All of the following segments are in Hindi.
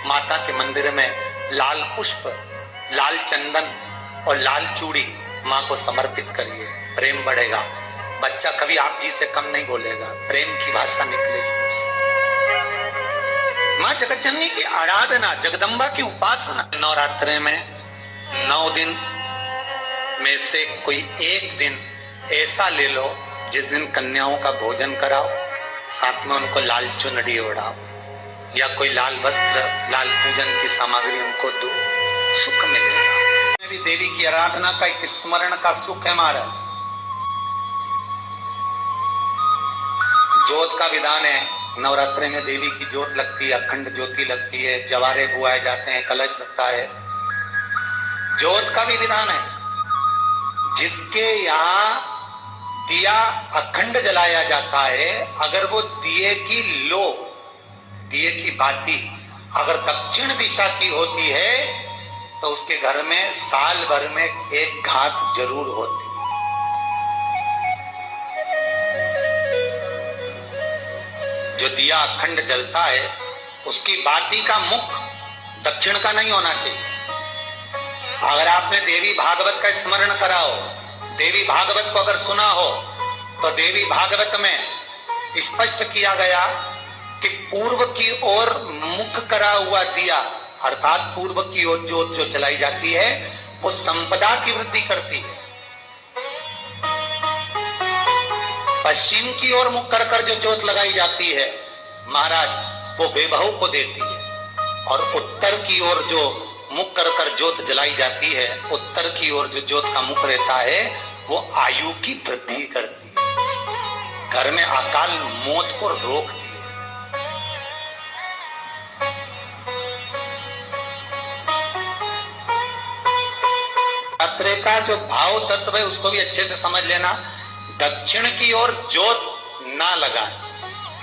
माता के मंदिर में लाल पुष्प, लाल चंदन और लाल चूड़ी माँ को समर्पित करिए, प्रेम बढ़ेगा। बच्चा कभी आप जी से कम नहीं बोलेगा, प्रेम की भाषा निकलेगी उससे। माँ जगत जननी की आराधना, जगदम्बा की उपासना। नवरात्रे में 9 दिन में से कोई एक दिन ऐसा ले लो जिस दिन कन्याओं का भोजन कराओ, साथ में उनको लाल चुनरी ओढ़ाओ या कोई लाल वस्त्र, लाल पूजन की सामग्री उनको दो, सुख मिलेगा। भी देवी की आराधना का एक स्मरण का सुख है महाराज। ज्योत का विधान है, नवरात्रे में देवी की ज्योत लगती है, अखंड ज्योति लगती है, जवारे बुआए जाते हैं, कलश लगता है। ज्योत का भी विधान है, जिसके यहाँ दिया अखंड जलाया जाता है, अगर वो दिए की लो, दिए की बाती अगर दक्षिण दिशा की होती है तो उसके घर में साल भर में एक घात जरूर होती है। जो दिया अखंड जलता है उसकी बाती का मुख दक्षिण का नहीं होना चाहिए। अगर आपने देवी भागवत का स्मरण करा हो, देवी भागवत को अगर सुना हो, तो देवी भागवत में स्पष्ट किया गया कि पूर्व की ओर मुख करा हुआ दिया, अर्थात पूर्व की ओर ज्योत जो जलाई जाती है वो संपदा की वृद्धि करती है। पश्चिम की ओर मुख कर कर जो ज्योत लगाई जाती है महाराज, वो वैभव को देती है। और उत्तर की ओर जो मुख कर कर ज्योत जलाई जाती है, उत्तर की ओर जो ज्योत का मुख रहता है वो आयु की वृद्धि करती है, घर में अकाल मौत को रोकती है। नवरात्रे का जो भाव तत्व है उसको भी अच्छे से समझ लेना। दक्षिण की ओर ज्योत ना लगाएं,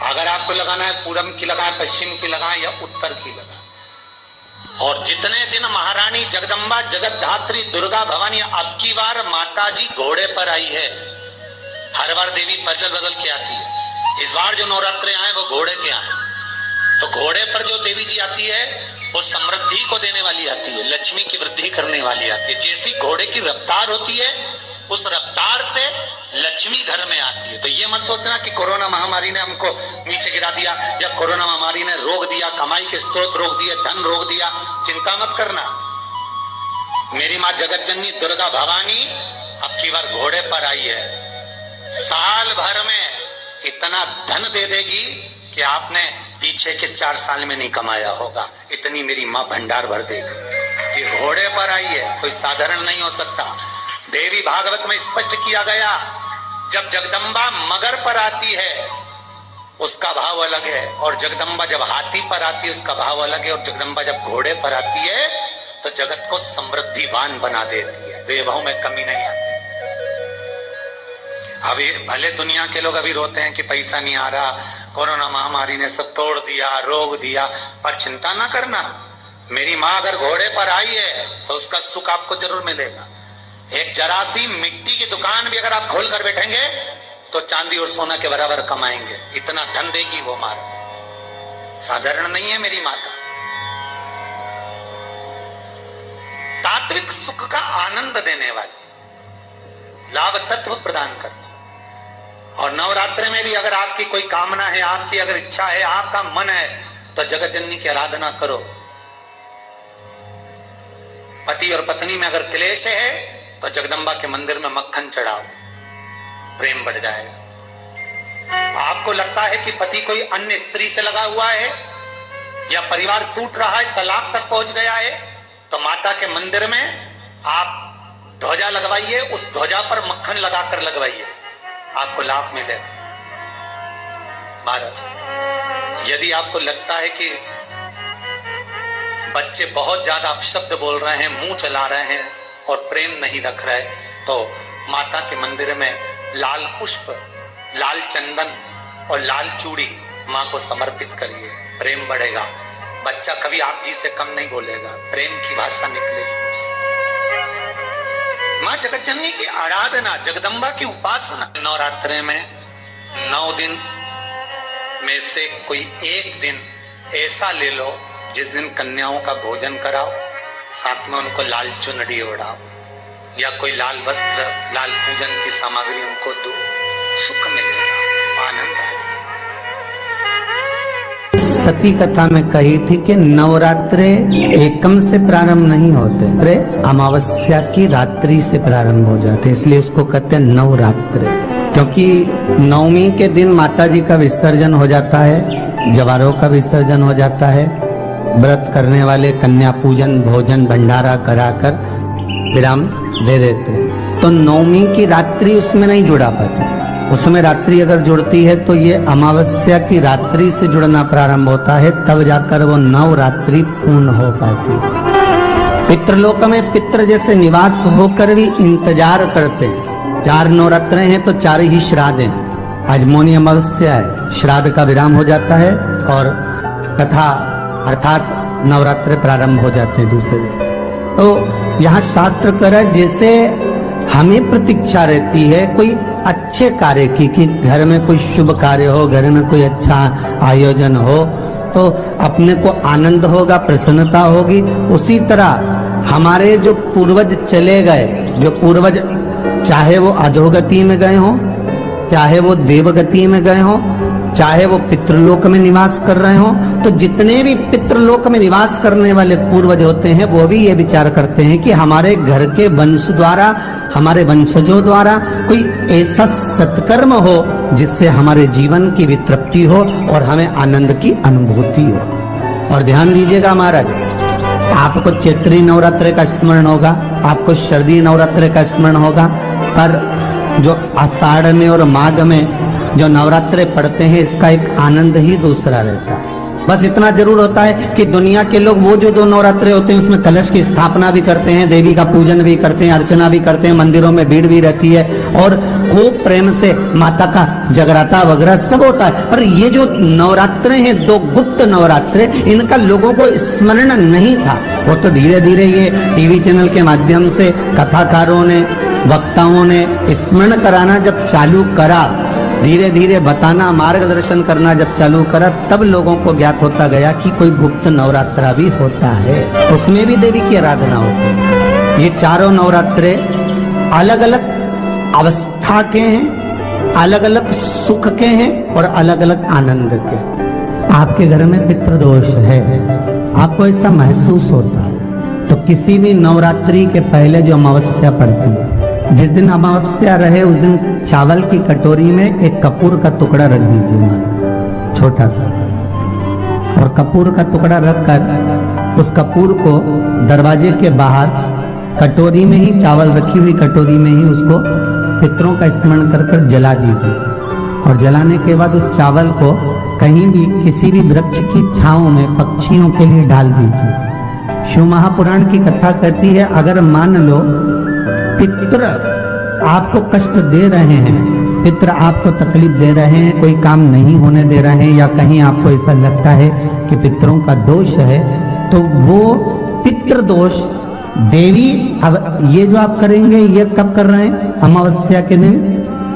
अगर आपको लगाना है पूरब की लगाएं, पश्चिम की लगाएं या उत्तर की लगाएं। और जितने दिन महारानी जगदम्बा जगतधात्री दुर्गा भवानी, अब की बार माता जी घोड़े पर आई है। हर बार देवी बदल बदल के आती है, इस बार जो नवरात्रे आए वो घोड़े के आए। तो घोड़े पर जो देवी जी आती है वो समृद्धि को देने वाली आती है, लक्ष्मी की वृद्धि करने वाली आती है। जैसी घोड़े की रफ्तार होती है उस रफ्तार से लक्ष्मी घर में आती है। तो ये मत सोचना कि कोरोना महामारी ने हमको नीचे गिरा दिया या कोरोना महामारी ने रोक दिया, कमाई के स्रोत रोक दिए, धन रोक दिया। चिंता मत करना, मेरी माँ जगत जननी दुर्गा भवानी अब की बार घोड़े पर आई है। साल भर में इतना धन दे देगी कि आपने पीछे के 4 साल में नहीं कमाया होगा, इतनी मेरी माँ भंडार भर देगी। ये घोड़े पर आई है, कोई साधारण नहीं हो सकता। देवी भागवत में स्पष्ट किया गया, जब जगदम्बा मगर पर आती है उसका भाव अलग है, और जगदम्बा जब हाथी पर आती है उसका भाव अलग है, और जगदम्बा जब घोड़े पर आती है तो जगत को समृद्धिवान बना देती है, वैभव में कमी नहीं आती। अभी भले दुनिया के लोग अभी रोते हैं कि पैसा नहीं आ रहा, कोरोना महामारी ने सब तोड़ दिया, रोक दिया, पर चिंता ना करना, मेरी माँ अगर घोड़े पर आई है तो उसका सुख आपको जरूर मिलेगा। एक जरा सी मिट्टी की दुकान भी अगर आप खोल कर बैठेंगे तो चांदी और सोना के बराबर कमाएंगे, इतना धन देगी वो माता, साधारण नहीं है मेरी माता। तात्विक सुख का आनंद देने वाली, लाभ तत्व प्रदान करने। और नवरात्रि में भी अगर आपकी कोई कामना है, आपकी अगर इच्छा है, आपका मन है, तो जगत जननी की आराधना करो। पति और पत्नी में अगर क्लेश है तो जगदम्बा के मंदिर में मक्खन चढ़ाओ, प्रेम बढ़ जाएगा। आपको लगता है कि पति कोई अन्य स्त्री से लगा हुआ है या परिवार टूट रहा है, तलाक तक पहुंच गया है, तो माता के मंदिर में आप ध्वजा लगवाइए, उस ध्वजा पर मक्खन लगाकर लगवाइए, आपको लाभ मिलेगा। महाराज, यदि आपको लगता है कि बच्चे बहुत ज्यादा अपशब्द बोल रहे हैं, मुंह चला रहे हैं और प्रेम नहीं रख रहे, तो माता के मंदिर में लाल पुष्प, लाल चंदन और लाल चूड़ी माँ को समर्पित करिए, प्रेम बढ़ेगा। बच्चा कभी आप जी से कम नहीं बोलेगा, प्रेम की भाषा निकलेगी उससे। माँ जगत जननी की आराधना, जगदम्बा की उपासना। नवरात्रे में 9 दिन में से कोई एक दिन ऐसा ले लो जिस दिन कन्याओं का भोजन कराओ, साथ में उनको लाल चुनरी ओढ़ाओ या कोई लाल वस्त्र, लाल पूजन की सामग्री उनको दो, सुख मिलेगा, आनंद आएगा। सती कथा में कही थी कि नवरात्रे एकम से प्रारंभ नहीं होते, अरे अमावस्या की रात्रि से प्रारंभ हो जाते, इसलिए उसको कहते हैं नवरात्रे। क्योंकि नवमी के दिन माता जी का विसर्जन हो जाता है, जवारों का विसर्जन हो जाता है, व्रत करने वाले कन्या पूजन भोजन भंडारा कराकर विराम दे देते। तो नवमी की रात्रि उसमें नहीं जुड़ा पाती, उसमें रात्रि अगर जुड़ती है तो ये अमावस्या की रात्रि से जुड़ना प्रारंभ होता है, तब जाकर वो नवरात्रि पूर्ण हो पाती है। पितृलोक में पितृ जैसे निवास होकर भी इंतजार करते हैं। 4 नवरात्र हैं तो 4 ही श्राद्ध हैं। आज मौनी अमावस्या है, श्राद्ध का विराम हो जाता है और कथा अर्थात नवरात्र प्रारंभ हो जाते हैं दूसरे दिन। तो यहाँ शास्त्र कह रहा है जैसे हमें प्रतीक्षा रहती है कोई अच्छे कार्य की, कि घर में कोई शुभ कार्य हो, घर में कोई अच्छा आयोजन हो तो अपने को आनंद होगा, प्रसन्नता होगी। उसी तरह हमारे जो पूर्वज चले गए, जो पूर्वज चाहे वो अधोगति में गए हों, चाहे वो देवगति में गए हों, चाहे वो पितृलोक में निवास कर रहे हों, तो जितने भी पितृलोक में निवास करने वाले पूर्वज होते हैं वो भी ये विचार करते हैं कि हमारे घर के वंश द्वारा, हमारे वंशजों द्वारा कोई ऐसा सत्कर्म हो जिससे हमारे जीवन की वितृप्ति हो और हमें आनंद की अनुभूति हो। और ध्यान दीजिएगा महाराज, आपको चैत्री नवरात्र का स्मरण होगा, आपको शरदी नवरात्र का स्मरण होगा, पर जो आषाढ़ में और माघ में जो नवरात्रे पढ़ते हैं इसका एक आनंद ही दूसरा रहता है। बस इतना जरूर होता है कि दुनिया के लोग वो जो 2 नवरात्रे होते हैं उसमें कलश की स्थापना भी करते हैं, देवी का पूजन भी करते हैं, अर्चना भी करते हैं, मंदिरों में भीड़ भी रहती है और खूब प्रेम से माता का जगराता वगैरह सब होता है। पर ये जो नवरात्रे हैं 2 गुप्त नवरात्रे, इनका लोगों को स्मरण नहीं था। वो तो धीरे धीरे ये टीवी चैनल के माध्यम से कथाकारों ने, वक्ताओं ने स्मरण कराना जब चालू करा, धीरे धीरे बताना, मार्गदर्शन करना जब चालू करा, तब लोगों को ज्ञात होता गया कि कोई गुप्त नवरात्रा भी होता है, उसमें भी देवी की आराधना होती है। ये 4 नवरात्रे अलग अलग अवस्था के हैं, अलग अलग सुख के हैं और अलग अलग आनंद के। आपके घर में पितृदोष है, आपको ऐसा महसूस होता है, तो किसी भी नवरात्रि के पहले जो अमावस्या पड़ती है, जिस दिन अमावस्या रहे उस दिन चावल की कटोरी में एक कपूर का टुकड़ा रख दीजिए, छोटा सा, और कपूर का टुकड़ा रखकर उस कपूर को दरवाजे के बाहर कटोरी में ही, चावल रखी हुई कटोरी में ही उसको पितरों का स्मरण कर कर जला दीजिए। और जलाने के बाद उस चावल को कहीं भी किसी भी वृक्ष की छांव में पक्षियों के लिए डाल दीजिए। शिव महापुराण की कथा कहती है, अगर मान लो पितृ आपको कष्ट दे रहे हैं, पितृ आपको तकलीफ दे रहे हैं, कोई काम नहीं होने दे रहे हैं, या कहीं आपको ऐसा लगता है कि पितरों का दोष है, तो वो पितृ दोष देवी, अब ये जो आप करेंगे ये कब कर रहे हैं? अमावस्या के दिन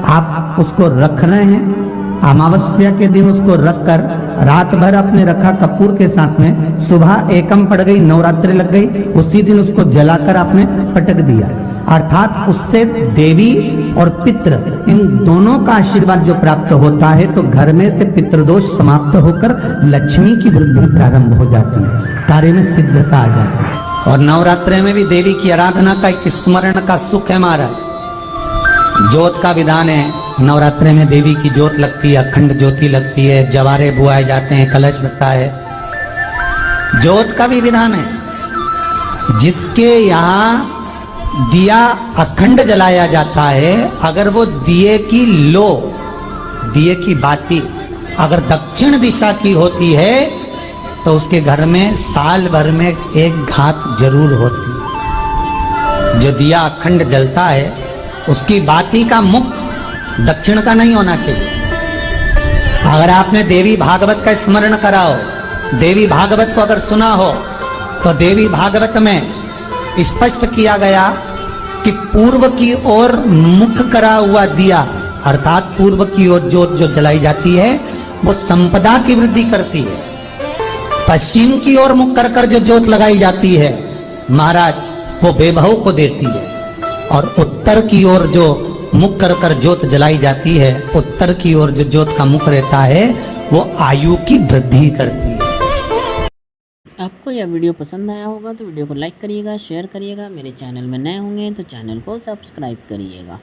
आप उसको रख रहे हैं, अमावस्या के दिन उसको रखकर रात भर आपने रखा कपूर के साथ में, सुबह एकम पड़ गई, नवरात्रि लग गई, उसी दिन उसको जलाकर आपने पटक दिया। अर्थात उससे देवी और पितृ इन दोनों का आशीर्वाद जो प्राप्त होता है, तो घर में से पितृदोष समाप्त होकर लक्ष्मी की वृद्धि प्रारंभ हो जाती है, कार्य में सिद्धता आ जाती है। और नवरात्रि में भी देवी की आराधना का एक स्मरण का सुख है महाराज। ज्योत का विधान है, नवरात्रि में देवी की ज्योत लगती है, अखंड ज्योति लगती है, जवारे बुआए जाते हैं, कलश लगता है, ज्योत का भी विधान है। जिसके यहाँ दिया अखंड जलाया जाता है, अगर वो दिए की लो, दिए की बाती अगर दक्षिण दिशा की होती है तो उसके घर में साल भर में एक घात जरूर होती है। जो दिया अखंड जलता है उसकी बाती का मुख दक्षिण का नहीं होना चाहिए। अगर आपने देवी भागवत का स्मरण करा हो, देवी भागवत को अगर सुना हो, तो देवी भागवत में स्पष्ट किया गया कि पूर्व की ओर मुख करा हुआ दिया, अर्थात पूर्व की ओर ज्योत जो जलाई जाती है वो संपदा की वृद्धि करती है। पश्चिम की ओर मुख कर कर जो ज्योत लगाई जाती है महाराज वो बेबहू को देती है, और उत्तर की ओर जो मुख कर कर ज्योत जलाई जाती है, उत्तर की ओर जो ज्योत का मुख रहता है वो आयु की वृद्धि करती है। आपको यह वीडियो पसंद आया होगा तो वीडियो को लाइक करिएगा, शेयर करिएगा। मेरे चैनल में नए होंगे तो चैनल को सब्सक्राइब करिएगा।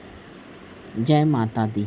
जय माता दी।